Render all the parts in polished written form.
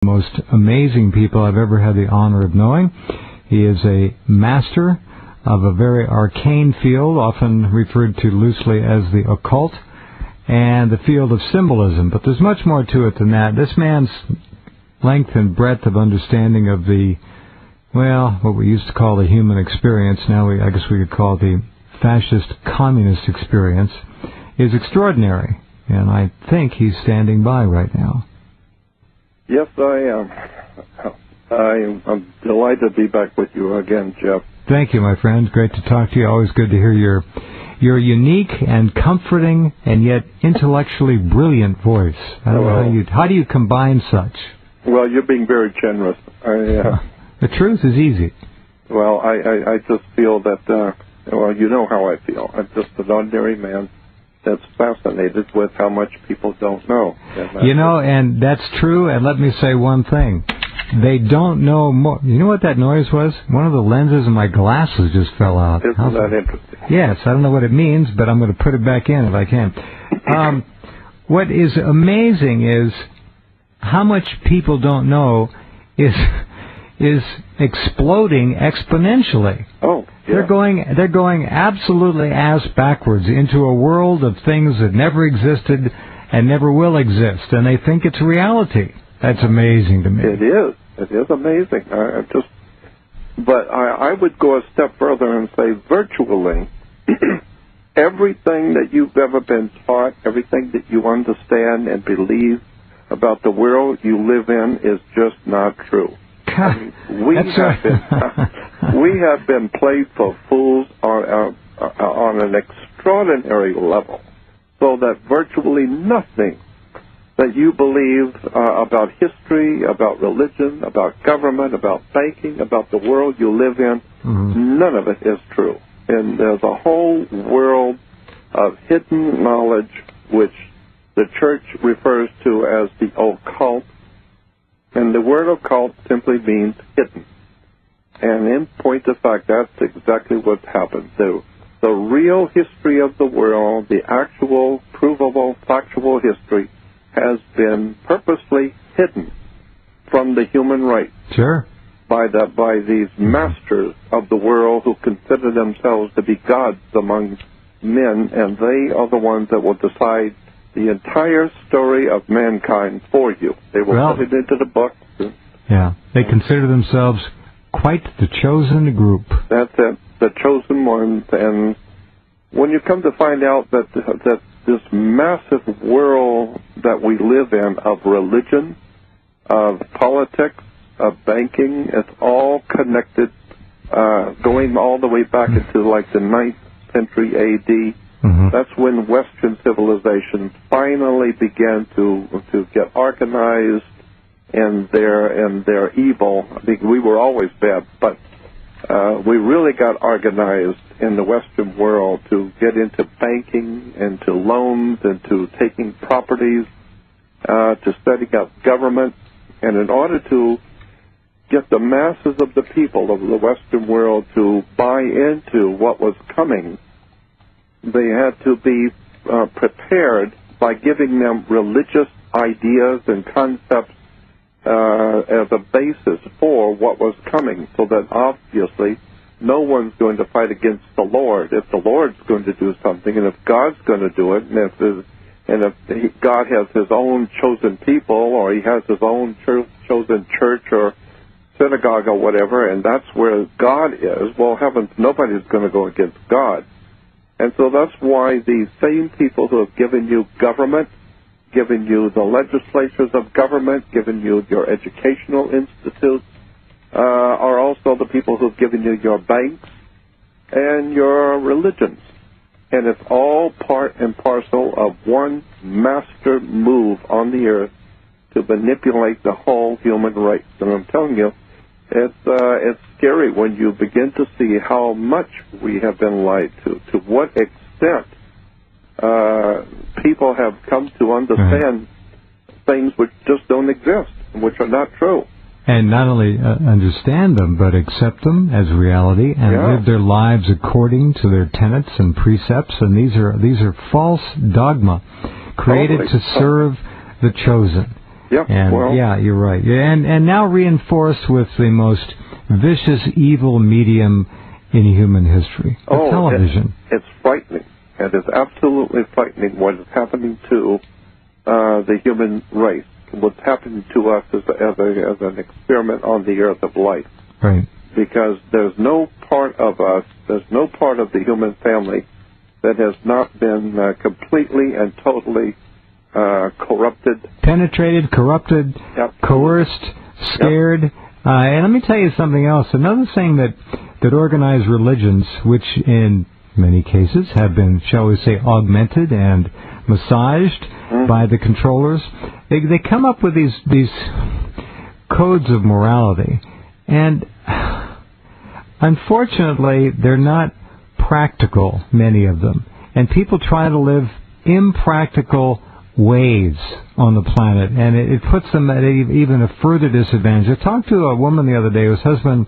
Most amazing people I've ever had the honor of knowing. He is a master of a very arcane field, often referred to loosely as the occult, and the field of symbolism. But there's much more to it than that. This man's length and breadth of understanding of the, well, what we used to call the human experience, now I guess we could call it the fascist communist experience, is extraordinary. And I think he's standing by right now. Yes, I am. I'm delighted to be back with you again, Jeff. Thank you, my friend. Great to talk to you. Always good to hear your unique and comforting and yet intellectually brilliant voice. I don't know how do you combine such? Well, you're being very generous. The truth is easy. Well, I just feel that, well, you know how I feel. I'm just an ordinary man that's fascinated with how much people don't know. And that's true, and let me say one thing. They don't know more. You know what that noise was? One of the lenses in my glasses just fell out. Isn't that interesting? Yes, I don't know what it means, but I'm going to put it back in if I can. What is amazing is how much people don't know is exploding exponentially. Oh, yeah. They're going absolutely ass backwards into a world of things that never existed and never will exist, and they think it's reality. That's amazing to me. It is. It is amazing. But I would go a step further and say virtually everything that you've ever been taught, everything that you understand and believe about the world you live in is just not true. We have been played for fools on an extraordinary level, so that virtually nothing that you believe about history, about religion, about government, about banking, about the world you live in, none of it is true. And there's a whole world of hidden knowledge which the church refers to as the occult. And the word occult simply means hidden. And in point of fact, that's exactly what's happened. The real history of the world, the actual, provable, factual history, has been purposely hidden from the human race. Sure. By these masters of the world who consider themselves to be gods among men, and they are the ones that will decide the entire story of mankind for you. They will put it into the book. Yeah, they consider themselves quite the chosen group. That's it, the chosen ones. And when you come to find out that this massive world that we live in of religion, of politics, of banking, it's all connected, going all the way back into like the 9th century A.D., that's when Western civilization finally began to get organized in their evil. I mean, we were always bad, but we really got organized in the Western world to get into banking, into loans, into taking properties, to setting up government. And in order to get the masses of the people of the Western world to buy into what was coming, they had to be prepared by giving them religious ideas and concepts as a basis for what was coming, so that obviously no one's going to fight against the Lord. If the Lord's going to do something, and if God's going to do it, and if God has his own chosen people, or he has his own chosen church or synagogue or whatever, and that's where God is, well, heavens, nobody's going to go against God. And so that's why these same people who have given you government, given you the legislatures of government, given you your educational institutes, are also the people who have given you your banks and your religions. And it's all part and parcel of one master move on the earth to manipulate the whole human race. And I'm telling you, it's scary when you begin to see how much we have been lied to what extent people have come to understand things which just don't exist, which are not true. And not only understand them, but accept them as reality and live their lives according to their tenets and precepts. And these are false dogma created to serve the chosen. Yeah, And yeah, you're right. And now reinforced with the most vicious, evil medium in human history, television. It's frightening. It is absolutely frightening what is happening to the human race, what's happening to us as an experiment on the earth of life. Right. Because there's no part of us, there's no part of the human family that has not been completely and totally corrupted. Penetrated, corrupted, coerced, scared. Yep. And let me tell you something else. Another thing that organized religions, which in many cases have been, shall we say, augmented and massaged by the controllers, they come up with these codes of morality. And unfortunately, they're not practical, many of them. And people try to live impractical ways on the planet, and it puts them at even a further disadvantage. I talked to a woman the other day whose husband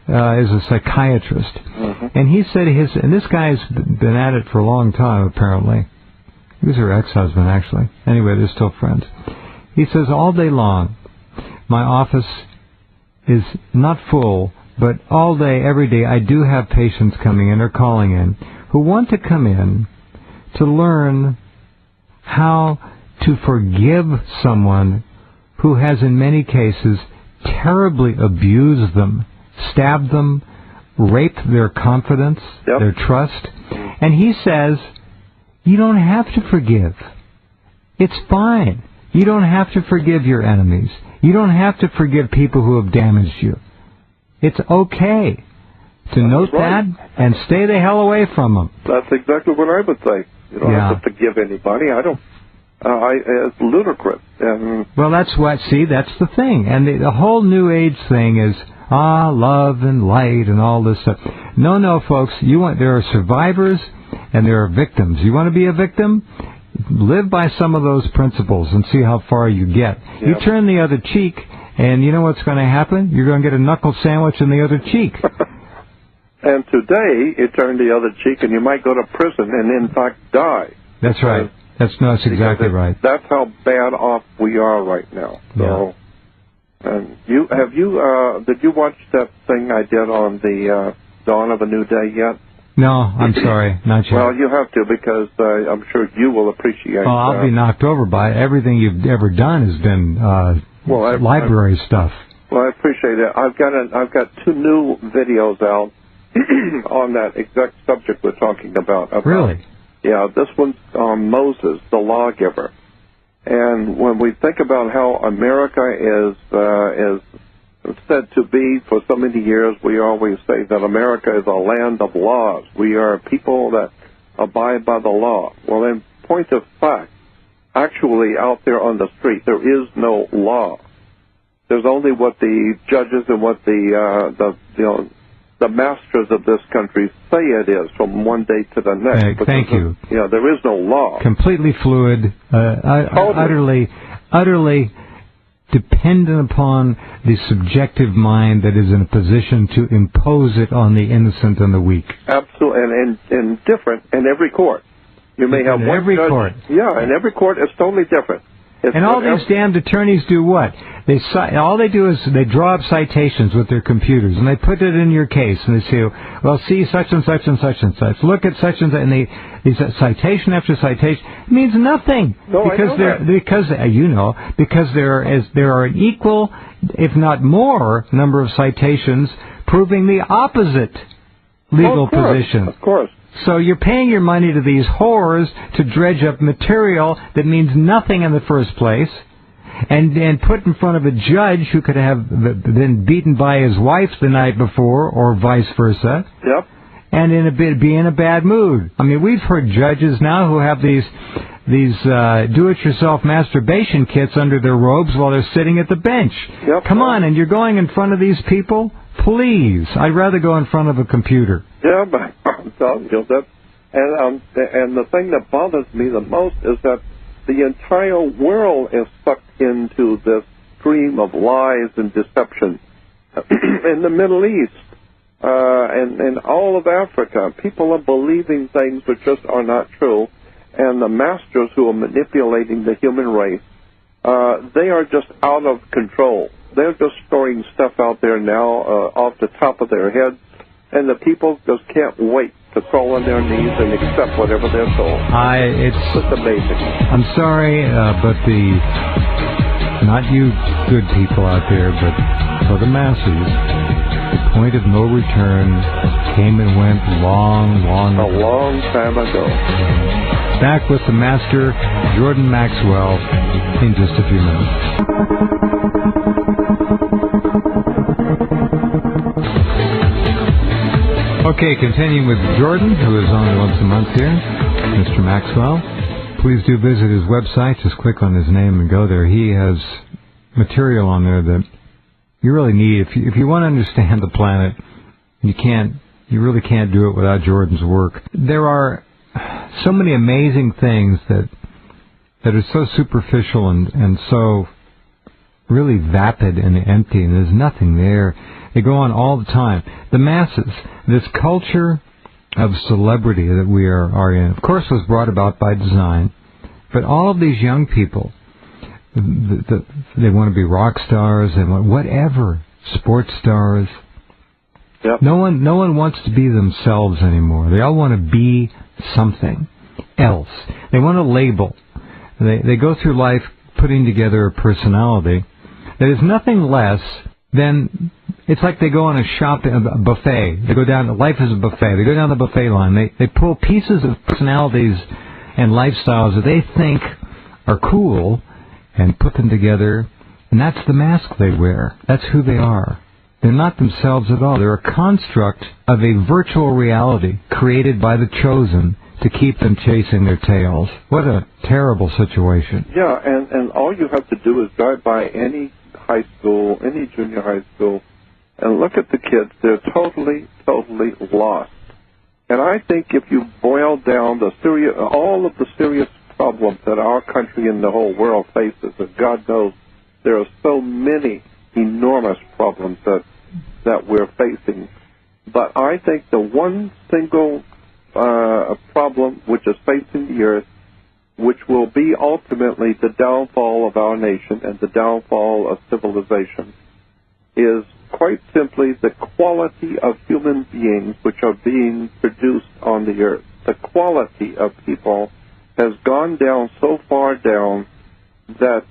is a psychiatrist, and he said and this guy's been at it for a long time, apparently. He was her ex-husband, actually. Anyway, they're still friends. He says, all day long, my office is not full, but all day, every day, I do have patients coming in or calling in who want to come in to learn how to forgive someone who has, in many cases, terribly abused them, stabbed them, raped their confidence, their trust. And he says, you don't have to forgive. It's fine. You don't have to forgive your enemies. You don't have to forgive people who have damaged you. It's okay to note that and stay the hell away from them. That's exactly what I would say. You don't have to forgive anybody. It's ludicrous. Well, that's the thing. And the whole New Age thing is, love and light and all this stuff. No, folks. There are survivors and there are victims. You want to be a victim? Live by some of those principles and see how far you get. Yep. You turn the other cheek, and you know what's going to happen? You're going to get a knuckle sandwich in the other cheek. And today, you turn the other cheek, and you might go to prison and, in fact, die. That's right. That's exactly right. That's how bad off we are right now. So, and did you watch that thing I did on the Dawn of a New Day yet? No, I'm sorry, not yet. Well, you have to, because I'm sure you will appreciate. Well, I'll be knocked over by it. Everything you've ever done has been library stuff. Well, I appreciate it. I've got 2 new videos out on that exact subject we're talking about. Really? Yeah, this one's on Moses, the lawgiver. And when we think about how America is said to be for so many years, we always say that America is a land of laws. We are people that abide by the law. Well, in point of fact, actually out there on the street, there is no law. There's only what the judges and what the masters of this country say it is from one day to the next. Thank you. There is no law. Completely fluid, utterly dependent upon the subjective mind that is in a position to impose it on the innocent and the weak. Absolutely, and different in every court. You may have one every judge, court. Yeah, in every court it's totally different. And all these damned attorneys do what? All they do is they draw up citations with their computers, and they put it in your case, and they say, well, see such and such and such and such. Look at such and such, and they citation after citation. It means nothing. No, because there are an equal, if not more, number of citations proving the opposite legal position. Of course. So you're paying your money to these whores to dredge up material that means nothing in the first place, and put in front of a judge who could have been beaten by his wife the night before, or vice versa. Yep. And be in a bad mood. I mean, we've heard judges now who have these do-it-yourself masturbation kits under their robes while they're sitting at the bench. Yep. Come on, and you're going in front of these people? Please, I'd rather go in front of a computer. Yeah, but I'm telling you that, and the thing that bothers me the most is that the entire world is sucked into this stream of lies and deception. In the Middle East, and in all of Africa, people are believing things that just are not true, and the masters who are manipulating the human race they are just out of control. They're just throwing stuff out there now off the top of their heads, and the people just can't wait to crawl on their knees and accept whatever they're told. It's just amazing. I'm sorry, but not you good people out there, but for the masses, the point of no return came and went a long time ago. Back with the master, Jordan Maxwell, in just a few minutes. Okay, continuing with Jordan, who is on once a month here, Mr. Maxwell. Please do visit his website. Just click on his name and go there. He has material on there that you really need. If you want to understand the planet, you really can't do it without Jordan's work. There are so many amazing things that are so superficial and so really vapid and empty, and there's nothing there. They go on all the time. The masses, this culture of celebrity that we are in, of course, was brought about by design, but all of these young people, they want to be rock stars, they want whatever, sports stars. Yep. No one wants to be themselves anymore. They all want to be something else. They want a label. They go through life putting together a personality that is nothing less than, it's like they go on a buffet. They go down, life is a buffet. They go down the buffet line. They pull pieces of personalities and lifestyles that they think are cool and put them together, and that's the mask they wear. That's who they are. They're not themselves at all. They're a construct of a virtual reality created by the chosen to keep them chasing their tails. What a terrible situation. Yeah, and all you have to do is drive by any high school, any junior high school, and look at the kids. They're totally lost. And I think if you boil down all of the serious problems that our country and the whole world faces, and God knows there are so many enormous problems that we're facing, but I think the one single problem which is facing the earth, which will be ultimately the downfall of our nation and the downfall of civilization, is quite simply the quality of human beings which are being produced on the earth. The quality of people has gone down so far down that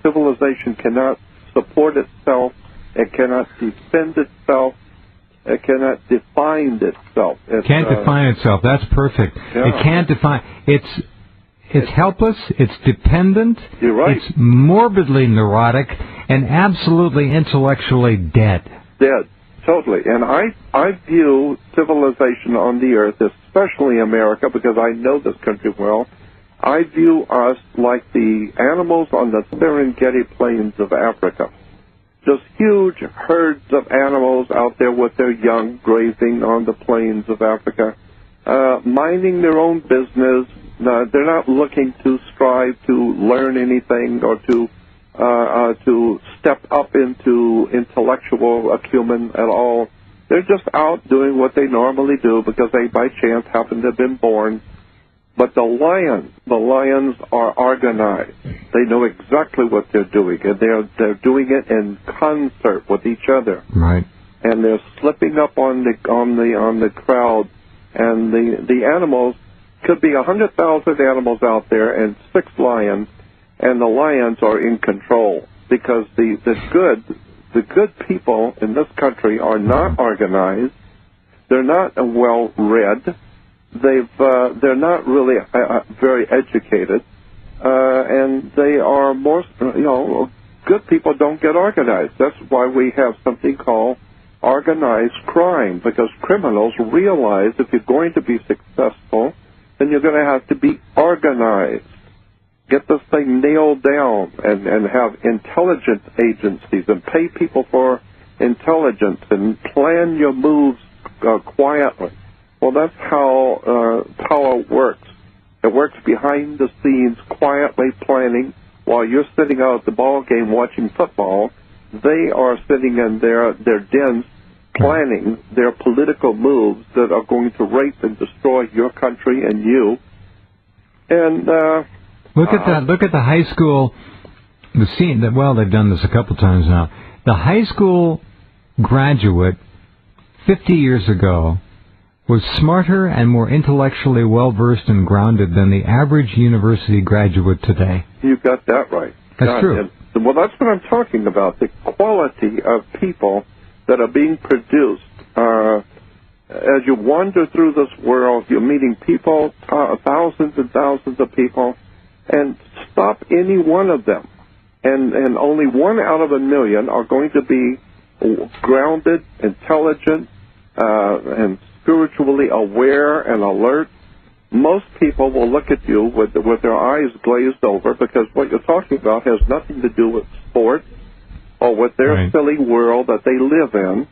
civilization cannot support itself, it cannot defend itself, it cannot define itself. Can't define itself. That's perfect. Yeah. It can't define. It's helpless. It's dependent. You're right. It's morbidly neurotic and absolutely intellectually dead. Dead. Totally. And I view civilization on the earth, especially America, because I know this country well, I view us like the animals on the Serengeti plains of Africa. Just huge herds of animals out there with their young grazing on the plains of Africa, minding their own business. They're not looking to strive to learn anything or to step up into intellectual acumen at all. They're just out doing what they normally do because they by chance happen to have been born. But the lions are organized. They know exactly what they're doing, and they're doing it in concert with each other. Right. And they're slipping up on the crowd, and the animals could be 100,000 animals out there and 6 lions, and the lions are in control because the good people in this country are not organized. They're not well read. They're not really very educated, and they are more, good people don't get organized. That's why we have something called organized crime, because criminals realize if you're going to be successful, then you're going to have to be organized. Get this thing nailed down and have intelligence agencies and pay people for intelligence and plan your moves quietly. Well, that's how power works. It works behind the scenes, quietly planning. While you're sitting out at the ball game watching football, they are sitting in their dens planning their political moves that are going to rape and destroy your country and you. And look at the high school they've done this a couple times now. The high school graduate 50 years ago was smarter and more intellectually well-versed and grounded than the average university graduate today. You got that right. That's true. Well, that's what I'm talking about, the quality of people that are being produced. As you wander through this world, you're meeting people, thousands and thousands of people, and stop any one of them. And only 1 out of a million are going to be grounded, intelligent, and spiritually aware and alert. Most people will look at you with their eyes glazed over because what you're talking about has nothing to do with sports or with their silly world that they live in.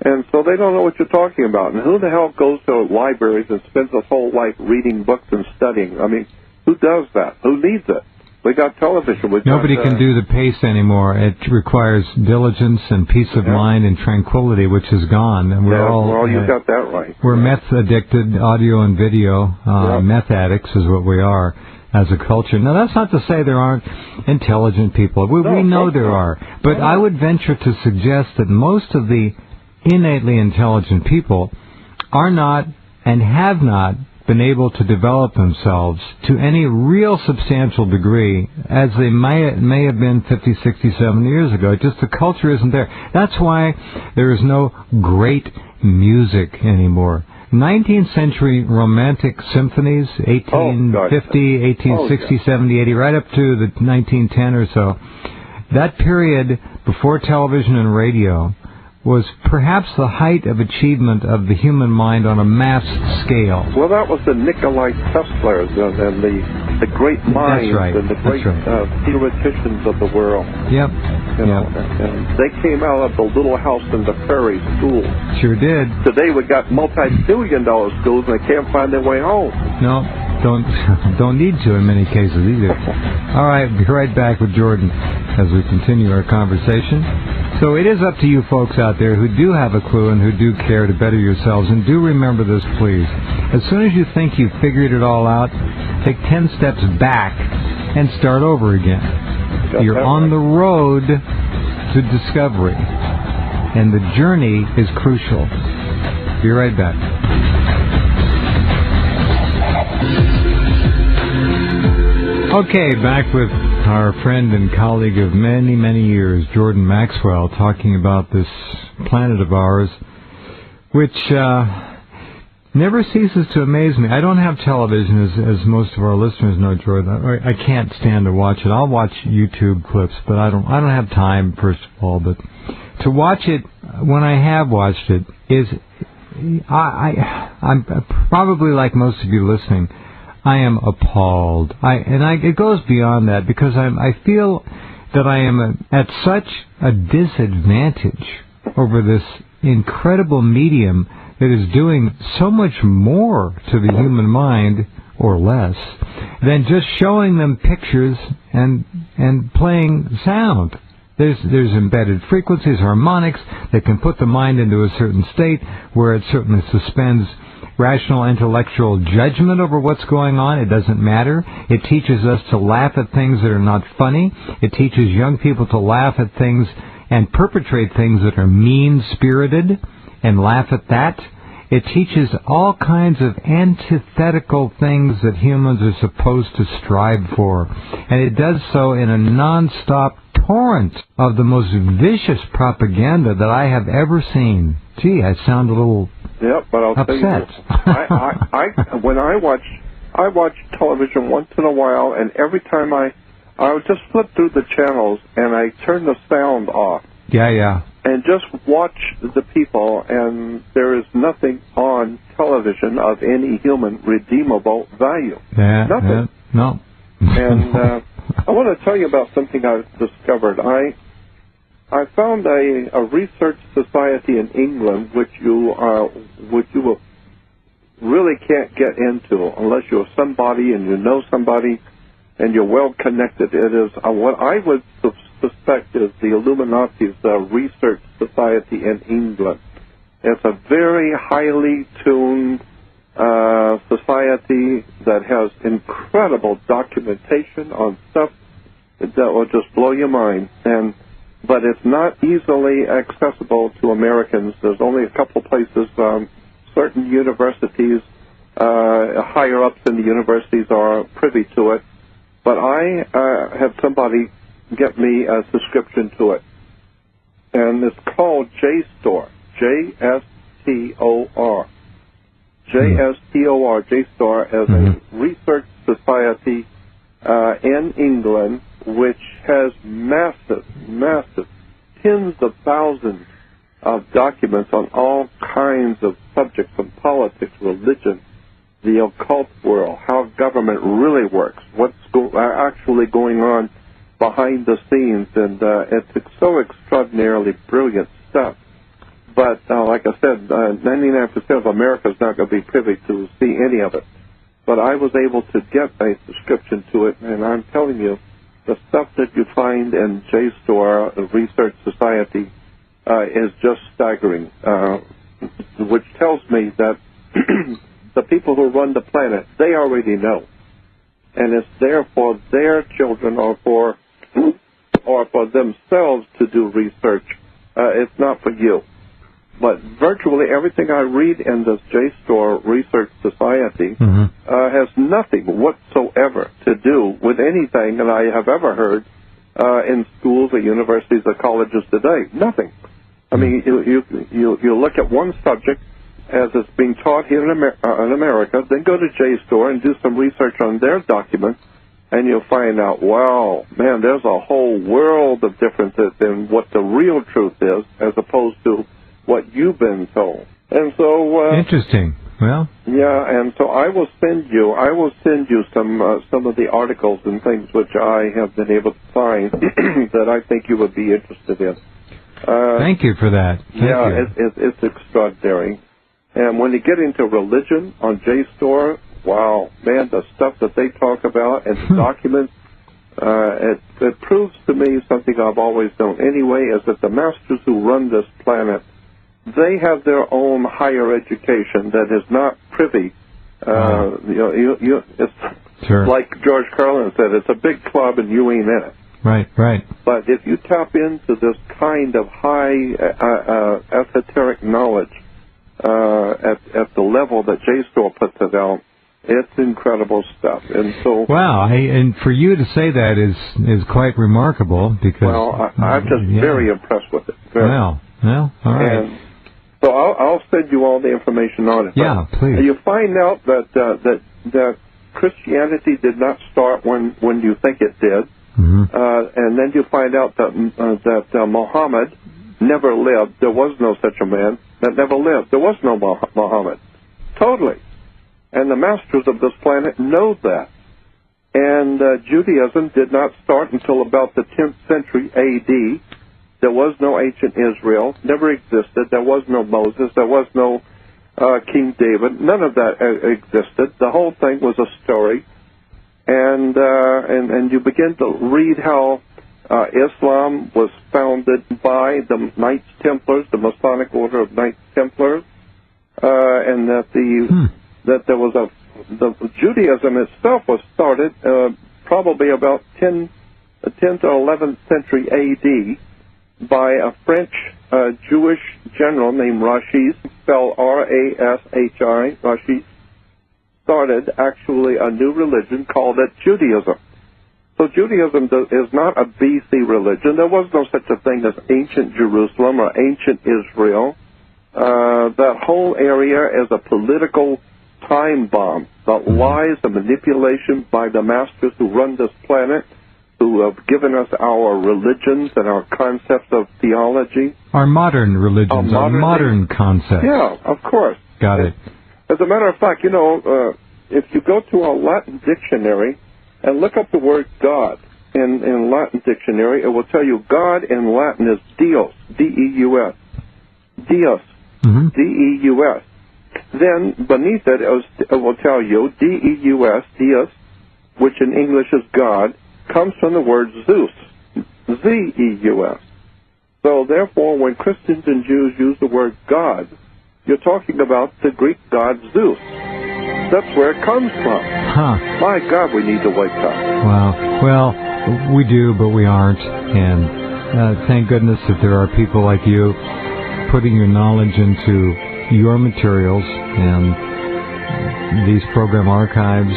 And so they don't know what you're talking about. And who the hell goes to libraries and spends his whole life reading books and studying? I mean, who does that? Who needs it? We got television. Nobody can do the pace anymore. It requires diligence and peace of mind and tranquility, which is gone. And we're all you got that right. We're meth addicted, audio and video. Meth addicts is what we are as a culture. Now, that's not to say there aren't intelligent people. We know there are. But I would venture to suggest that most of the innately intelligent people are not and have not been able to develop themselves to any real substantial degree as they may have been 50, 60, 70 years ago. Just the culture isn't there. That's why there is no great music anymore. 19th century romantic symphonies, 1850, 1860, 70, 80, right up to the 1910 or so. That period before television and radio was perhaps the height of achievement of the human mind on a mass scale. Well, that was the Nikolai Teslers and the great minds and the great theoreticians of the world. Yep. And they came out of the little house in the prairie school. Sure did. Today we got multi-billion-dollar schools and they can't find their way home. No, don't need to in many cases either. All right, be right back with Jordan as we continue our conversation. So it is up to you folks out there who do have a clue and who do care to better yourselves. And do remember this, please. As soon as you think you've figured it all out, take 10 steps back and start over again. You're on the road to discovery. And the journey is crucial. Be right back. Okay, back with our friend and colleague of many, many years, Jordan Maxwell, talking about this planet of ours, which never ceases to amaze me. I don't have television, as most of our listeners know, Jordan. I can't stand to watch it. I'll watch YouTube clips, but I don't have time, first of all. But to watch it, when I have watched it, I'm probably like most of you listening. I am appalled. It goes beyond that because I feel that I am at such a disadvantage over this incredible medium that is doing so much more to the human mind, or less, than just showing them pictures and playing sound. There's embedded frequencies, harmonics that can put the mind into a certain state where it certainly suspends rational intellectual judgment over what's going on. It doesn't matter. It teaches us to laugh at things that are not funny. It teaches young people to laugh at things and perpetrate things that are mean-spirited and laugh at that. It teaches all kinds of antithetical things that humans are supposed to strive for. And it does so in a non-stop torrent of the most vicious propaganda that I have ever seen. Gee, I sound a little but I'll upset. Tell you, when I watch television once in a while, and every time I would just flip through the channels and I turn the sound off. Yeah. And just watch the people, and there is nothing on television of any human redeemable value. Nothing. No. And I want to tell you about something I've discovered. I found a research society in England which you really can't get into unless you're somebody and you know somebody and you're well connected. It is what I would suspect is the Illuminati's research society in England. It's a very highly tuned society that has incredible documentation on stuff that will just blow your mind. But it's not easily accessible to Americans. There's only a couple places. Certain universities, higher ups in the universities, are privy to it. But I had somebody get me a subscription to it, and it's called JSTOR, J-S-T-O-R. JSTOR, JSTOR, as a research society in England, which has massive, tens of thousands of documents on all kinds of subjects from politics, religion, the occult world, how government really works, what's actually going on behind the scenes, and it's so extraordinarily brilliant stuff. But like I said, 99% of America is not going to be privy to see any of it. But I was able to get a subscription to it, and I'm telling you, the stuff that you find in JSTOR, a research society, is just staggering, which tells me that the people who run the planet, they already know. And it's there for their children or for themselves to do research. It's not for you. But virtually everything I read in this JSTOR Research Society has nothing whatsoever to do with anything that I have ever heard in schools or universities or colleges today. Nothing. I mean, you look at one subject as it's being taught here in America, then go to JSTOR and do some research on their documents, and you'll find out, wow, man, there's a whole world of differences in what the real truth is as opposed to what you've been told. And so interesting. Well, yeah, and so I will send you some of the articles and things which I have been able to find that I think you would be interested in. Thank you for that. Thank you. It's extraordinary. And when you get into religion on JSTOR, wow, man, the stuff that they talk about and the documents, it proves to me something I've always known anyway, is that the masters who run this planet, they have their own higher education that is not privy. It's sure. Like George Carlin said, it's a big club and you ain't in it. Right. But if you tap into this kind of high esoteric knowledge at the level that JSTOR puts it out, it's incredible stuff. And so, wow, and for you to say that is quite remarkable, because I'm just very impressed with it. Well, all right. And so I'll send you all the information on it. Yeah, please. You find out that Christianity did not start when you think it did, and then you find out that Muhammad never lived. There was no such a man that never lived. There was no Muhammad. Totally. And the masters of this planet know that. And Judaism did not start until about the 10th century A.D. There was no ancient Israel, never existed. There was no Moses. There was no King David. None of that existed. The whole thing was a story. And you begin to read how Islam was founded by the Knights Templars, the Masonic Order of Knights Templars, and that there was the Judaism itself was started probably about 10th or 11th century A.D. by a French Jewish general named Rashid, spelled R-A-S-H-I. Rashid started actually a new religion called Judaism. So Judaism is not a BC religion. There was no such a thing as ancient Jerusalem or ancient Israel. That whole area is a political time bomb. The lies, the manipulation by the masters who run this planet, who have given us our religions and our concepts of theology. Our modern religions, our modern concepts. Yeah, of course. Got it. As a matter of fact, if you go to a Latin dictionary and look up the word God in Latin dictionary, it will tell you God in Latin is Deus, D-E-U-S. Deus, D-E-U-S. Then beneath it, it will tell you D-E-U-S, Deus, which in English is God, comes from the word Zeus, Z-E-U-S. So therefore, when Christians and Jews use the word God, you're talking about the Greek god Zeus. That's where it comes from. My God, we need to wake up. Wow. Well, We do, but we aren't. And thank goodness that there are people like you putting your knowledge into your materials and these program archives.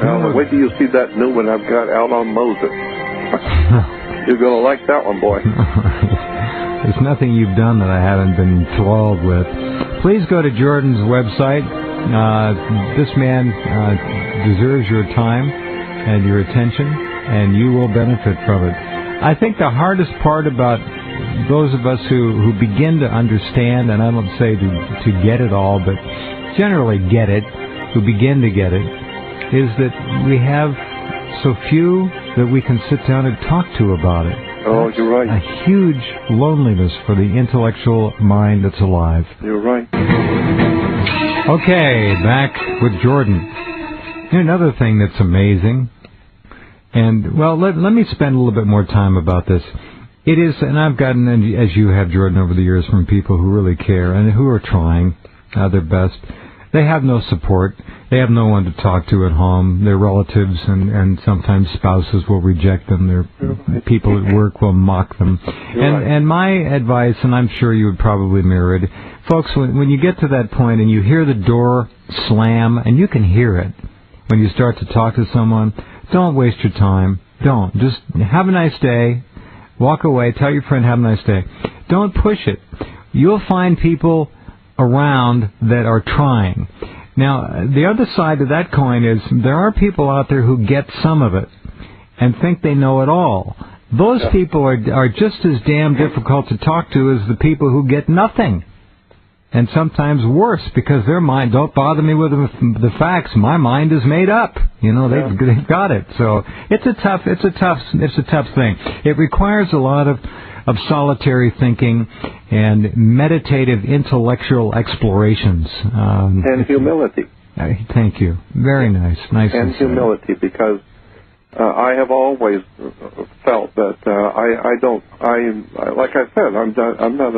Well, wait till you see that new one I've got out on Moses. You're going to like that one, boy. There's nothing you've done that I haven't been enthralled with. Please go to Jordan's website. This man deserves your time and your attention, and you will benefit from it. I think the hardest part about those of us who begin to understand, and I don't say to get it all, but generally get it, who begin to get it, is that we have so few that we can sit down and talk to about it. Oh, you're right. A huge loneliness for the intellectual mind that's alive. You're right. Okay, back with Jordan. Another thing that's amazing, and, well, let me spend a little bit more time about this. It is, and I've gotten, as you have, Jordan, over the years from people who really care and who are trying their best. They have no support. They have no one to talk to at home. Their relatives and sometimes spouses will reject them. Their people at work will mock them. And my advice, and I'm sure you would probably mirror it, folks, when you get to that point and you hear the door slam, and you can hear it when you start to talk to someone, don't waste your time. Don't. Just have a nice day. Walk away. Tell your friend, have a nice day. Don't push it. You'll find people around that are trying. Now, the other side of that coin is there are people out there who get some of it and think they know it all. Those people are just as damn difficult to talk to as the people who get nothing. And sometimes worse, because their mind, don't bother me with the facts, my mind is made up. You know, they've got it. So it's a tough thing. It requires a lot of solitary thinking and meditative intellectual explorations. And humility. Thank you. Very nice. Nice. And humility, because I have always felt that like I said, I'm not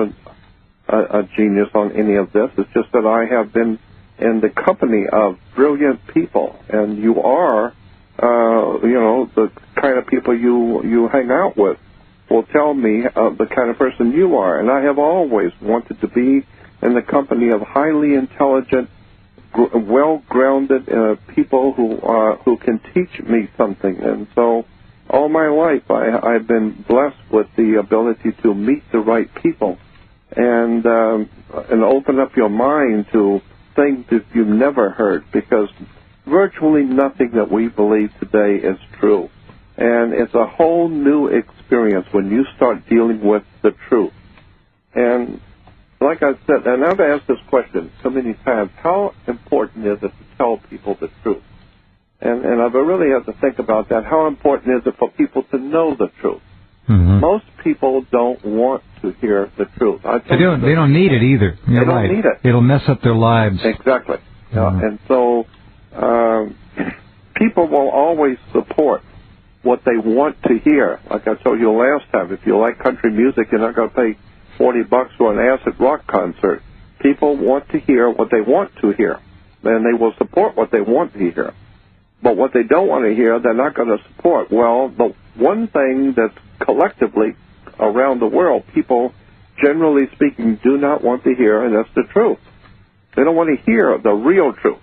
a genius on any of this. It's just that I have been in the company of brilliant people, and you are, the kind of people you hang out with will tell me the kind of person you are. And I have always wanted to be in the company of highly intelligent, well-grounded people who can teach me something. And so all my life I've been blessed with the ability to meet the right people and open up your mind to things that you've never heard, because virtually nothing that we believe today is true. And it's a whole new experience when you start dealing with the truth. And like I said, and I've asked this question so many times, how important is it to tell people the truth? And I really have to think about that. How important is it for people to know the truth? Mm-hmm. Most people don't want to hear the truth. They don't need it either. You're right. Don't need it. It'll mess up their lives. Exactly. Mm-hmm. And so people will always support what they want to hear. Like I told you last time, if you like country music, you're not going to pay $40 for an acid rock concert. People want to hear what they want to hear, and they will support what they want to hear. But what they don't want to hear, they're not going to support. Well, the one thing that's collectively around the world, people, generally speaking, do not want to hear, and that's the truth. They don't want to hear the real truth.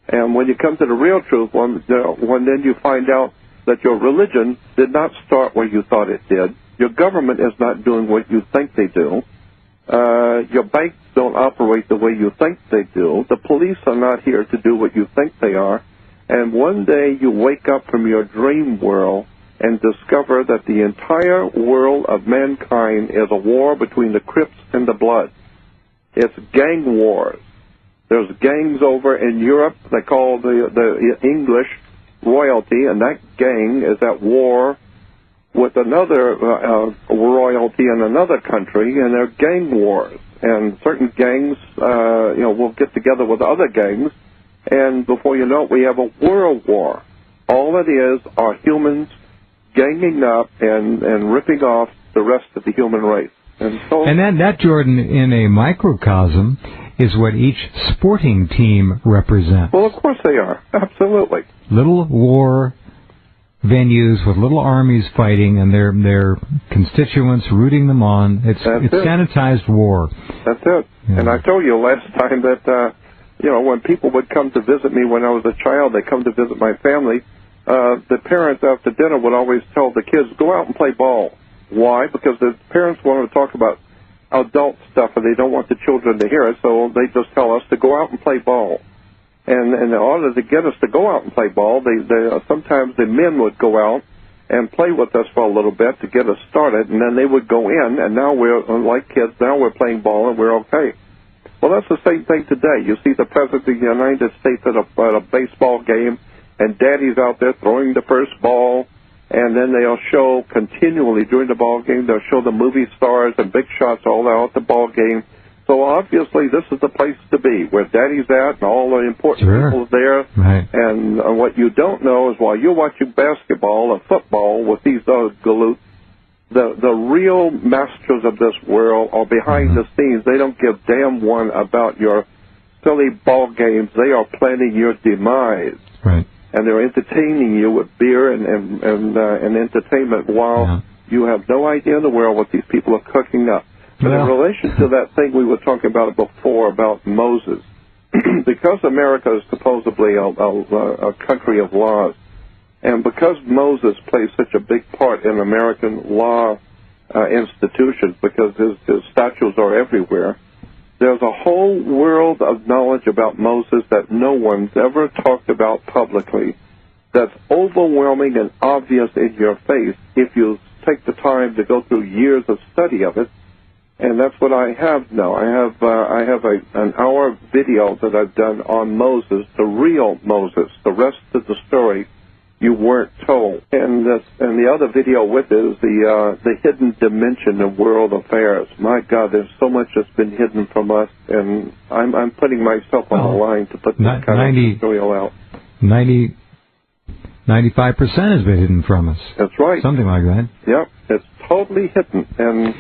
And when you come to the real truth, when then you find out that your religion did not start where you thought it did. Your government is not doing what you think they do. Your banks don't operate the way you think they do. The police are not here to do what you think they are. And one day you wake up from your dream world and discover that the entire world of mankind is a war between the Crips and the Bloods. It's gang wars. There's gangs over in Europe they call the English royalty, and that gang is at war with another royalty in another country, and they're gang wars. And certain gangs, will get together with other gangs, and before you know it, we have a world war. All it is are humans ganging up and ripping off the rest of the human race. And that, Jordan, in a microcosm, is what each sporting team represents. Well, of course they are. Absolutely. Little war venues with little armies fighting and their constituents rooting them on. It's sanitized war. That's it. Yeah. And I told you last time that, when people would come to visit me when I was a child, they come to visit my family, the parents after dinner would always tell the kids, go out and play ball. Why? Because the parents want to talk about adult stuff and they don't want the children to hear it, so they just tell us to go out and play ball. And in order to get us to go out and play ball, sometimes the men would go out and play with us for a little bit to get us started, and then they would go in, and now we're, like kids, now we're playing ball and we're okay. Well, that's the same thing today. You see the President of the United States at a baseball game, and Daddy's out there throwing the first ball, and then they'll show continually during the ball game, they'll show the movie stars and big shots all out at the ball game. So obviously this is the place to be, where Daddy's at and all the important people there. Right. And what you don't know is while you're watching basketball or football with these galoots, the real masters of this world are behind the scenes. They don't give damn one about your silly ball games. They are planning your demise. Right. And they're entertaining you with beer and entertainment while you have no idea in the world what these people are cooking up. But in relation to that thing we were talking about before about Moses, because America is supposedly a country of laws, and because Moses plays such a big part in American law institutions, because his statues are everywhere, there's a whole world of knowledge about Moses that no one's ever talked about publicly that's overwhelming and obvious in your face if you take the time to go through years of study of it. And that's what I have now. I have an hour video that I've done on Moses, the real Moses. The rest of the story you weren't told. And the other video with it is the hidden dimension of world affairs. My God, there's so much that's been hidden from us, and I'm putting myself on the line to put this kind of material out. 95% has been hidden from us. That's right. Something like that. Yep, it's totally hidden, and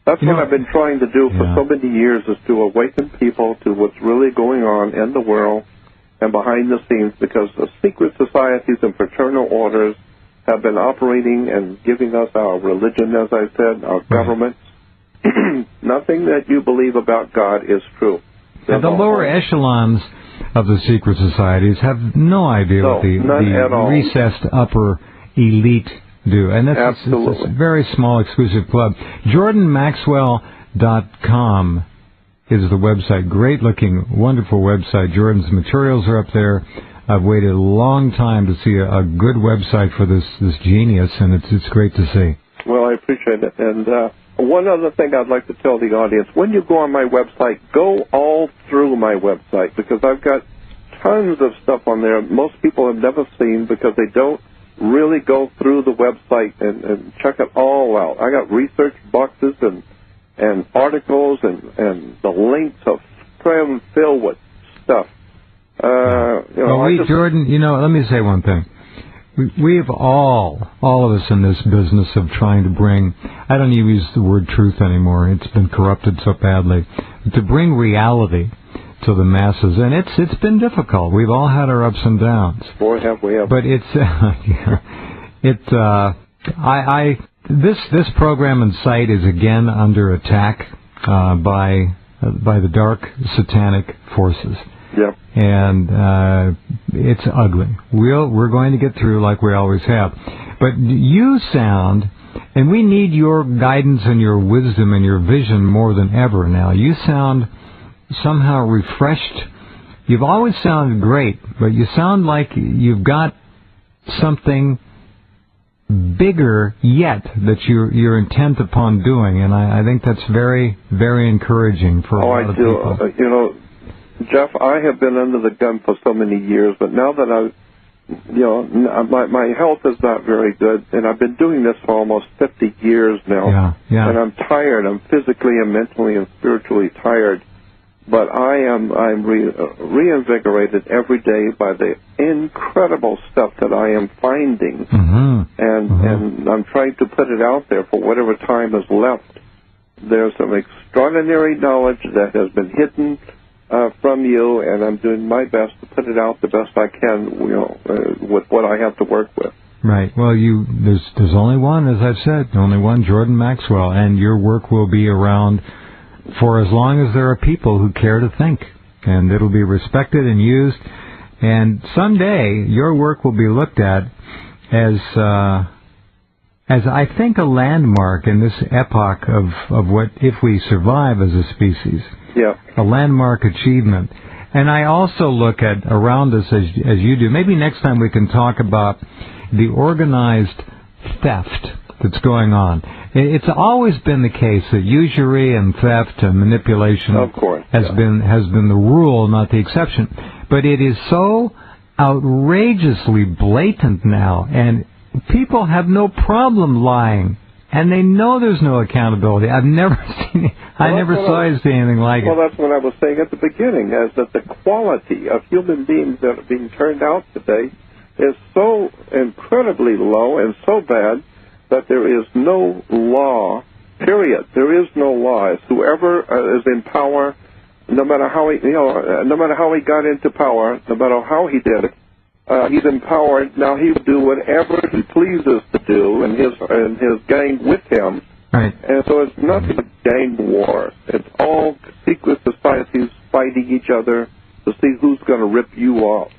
that's what I've been trying to do for so many years, is to awaken people to what's really going on in the world and behind the scenes, because the secret societies and fraternal orders have been operating and giving us our religion, as I said, our governments. Nothing that you believe about God is true. And the lower echelons of the secret societies have no idea what the recessed upper elite do. And that's it's a very small exclusive club. JordanMaxwell.com is the website. Great looking, wonderful website. Jordan's materials are up there. I've waited a long time to see a good website for this genius, and it's great to see. Well, I appreciate it. And one other thing I'd like to tell the audience, when you go on my website, go all through my website, because I've got tons of stuff on there most people have never seen, because they don't really go through the website and check it all out. I got research boxes and articles and the links are filled with stuff. Jordan, let me say one thing. We've all of us in this business of trying to bring, I don't even use the word truth anymore, it's been corrupted so badly, to bring reality to the masses, and it's been difficult. We've all had our ups and downs. Boy, have we ever. But this program and site is again under attack by the dark satanic forces. Yep. And it's ugly. We're going to get through like we always have. But you sound, and we need your guidance and your wisdom and your vision more than ever now. You sound somehow refreshed. You've always sounded great, but you sound like you've got something bigger yet that you're intent upon doing, and I think that's very, very encouraging for a lot of people. Jeff, I have been under the gun for so many years, but now that my health is not very good, and I've been doing this for almost 50 years now, and I'm tired. I'm physically and mentally and spiritually tired, but I'm reinvigorated every day by the incredible stuff that I am finding, and I'm trying to put it out there for whatever time is left. There's some extraordinary knowledge that has been hidden from you, and I'm doing my best to put it out the best I can, with what I have to work with. Right. Well, there's only one, as I've said, only one Jordan Maxwell, and your work will be around for as long as there are people who care to think, and it'll be respected and used. And someday your work will be looked at as I think a landmark in this epoch of what, if we survive as a species, a landmark achievement. And I also look at around us as you do. Maybe next time we can talk about the organized theft that's going on. It's always been the case that usury and theft and manipulation has been the rule, not the exception. But it is so outrageously blatant now, and people have no problem lying, and they know there's no accountability. I've never seen it. I never saw anything like it. Well, that's what I was saying at the beginning, is that the quality of human beings that are being turned out today is so incredibly low and so bad that there is no law, period. There is no law. It's whoever is in power, no matter how he got into power, no matter how he did it, he's empowered. Now he will do whatever he pleases to do, and his gang with him. Right. And so it's nothing but gang war. It's all secret societies fighting each other to see who's going to rip you off.